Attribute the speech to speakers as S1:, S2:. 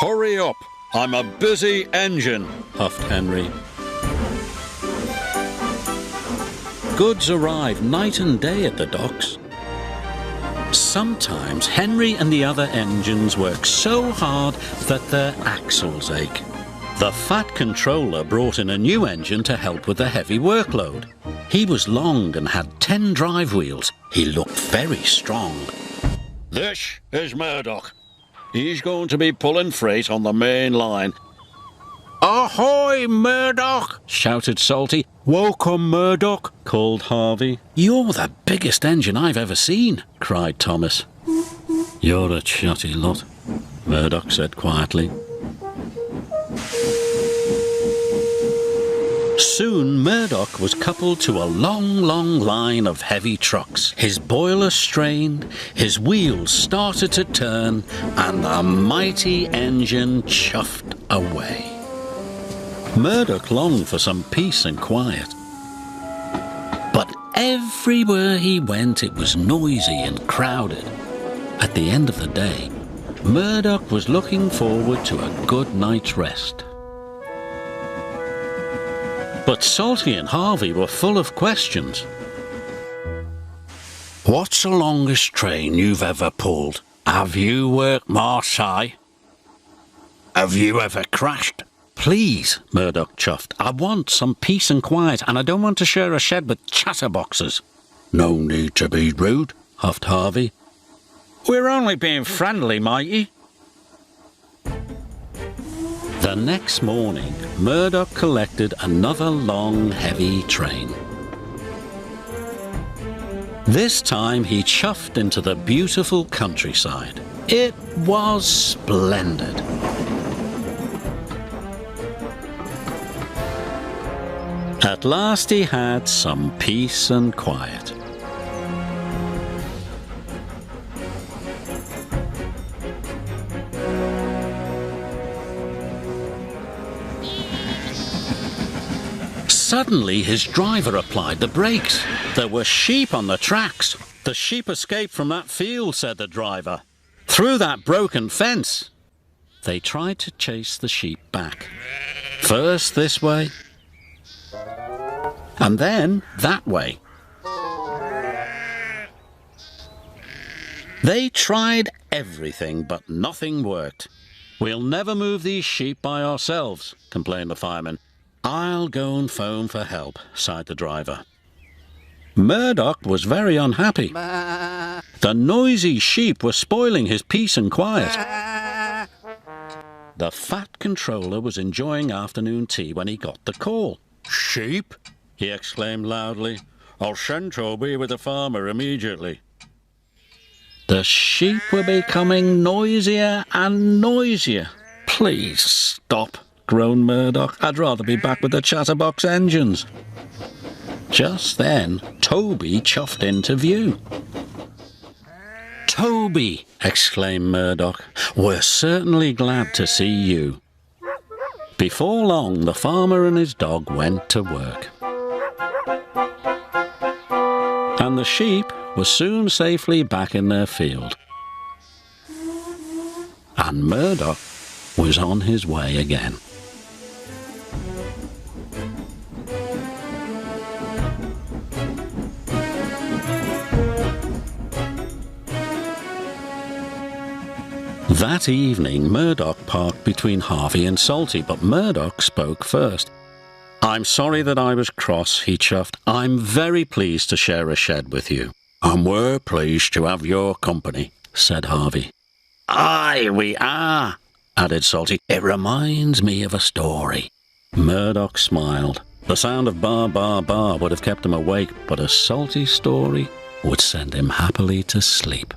S1: Hurry up! I'm a busy engine, huffed Henry. Goods arrive night and day at the docks. Sometimes Henry and the other engines work so hard that their axles ache. The fat controller brought in a new engine to help with the heavy workload. He was long and had 10 drive wheels. He looked very strong. This is Murdoch. He's going to be pulling freight on the main line. Ahoy, Murdoch! Shouted Salty. Welcome, Murdoch, called Harvey. You're the biggest engine I've ever seen, cried Thomas. You're a chatty lot, Murdoch said quietly. Soon Murdoch was coupled to a long line of heavy trucks. His boiler strained, his wheels started to turn, and the mighty engine chuffed away. Murdoch longed for some peace and quiet. But everywhere he went it was noisy and crowded. At the end of the day, Murdoch was looking forward to a good night's rest. But Salty and Harvey were full of questions. What's the longest train you've ever pulled? Have you worked Marseille? Have you ever crashed? Please, Murdoch chuffed. I want some peace and quiet, and I don't want to share a shed with chatterboxes. No need to be rude, huffed Harvey. We're only being friendly, matey. The next morning, Murdoch collected another long, heavy train. This time he chuffed into the beautiful countryside. It was splendid. At last he had some peace and quiet. Suddenly his driver applied the brakes. There were sheep on the tracks. The sheep escaped from that field, said the driver. Through that broken fence. They tried to chase the sheep back. First this way, and then that way. They tried everything, but nothing worked. We'll never move these sheep by ourselves, complained the fireman. I'll go and phone for help, sighed the driver. Murdoch was very unhappy. The noisy sheep were spoiling his peace and quiet. The fat controller was enjoying afternoon tea when he got the call. Sheep? He exclaimed loudly. I'll send Toby with the farmer immediately. The sheep were becoming noisier and noisier. Please stop, groaned Murdoch. I'd rather be back with the chatterbox engines. Just then, Toby chuffed into view. Toby, exclaimed Murdoch, we're certainly glad to see you. Before long, the farmer and his dog went to work. And the sheep were soon safely back in their field. And Murdoch was on his way again. That evening, Murdoch parked between Harvey and Salty, but Murdoch spoke first. I'm sorry that I was cross, he chuffed. I'm very pleased to share a shed with you. And we're pleased to have your company, said Harvey. Aye, we are, added Salty. It reminds me of a story. Murdoch smiled. The sound of bar, bar, bar would have kept him awake, but a Salty story would send him happily to sleep.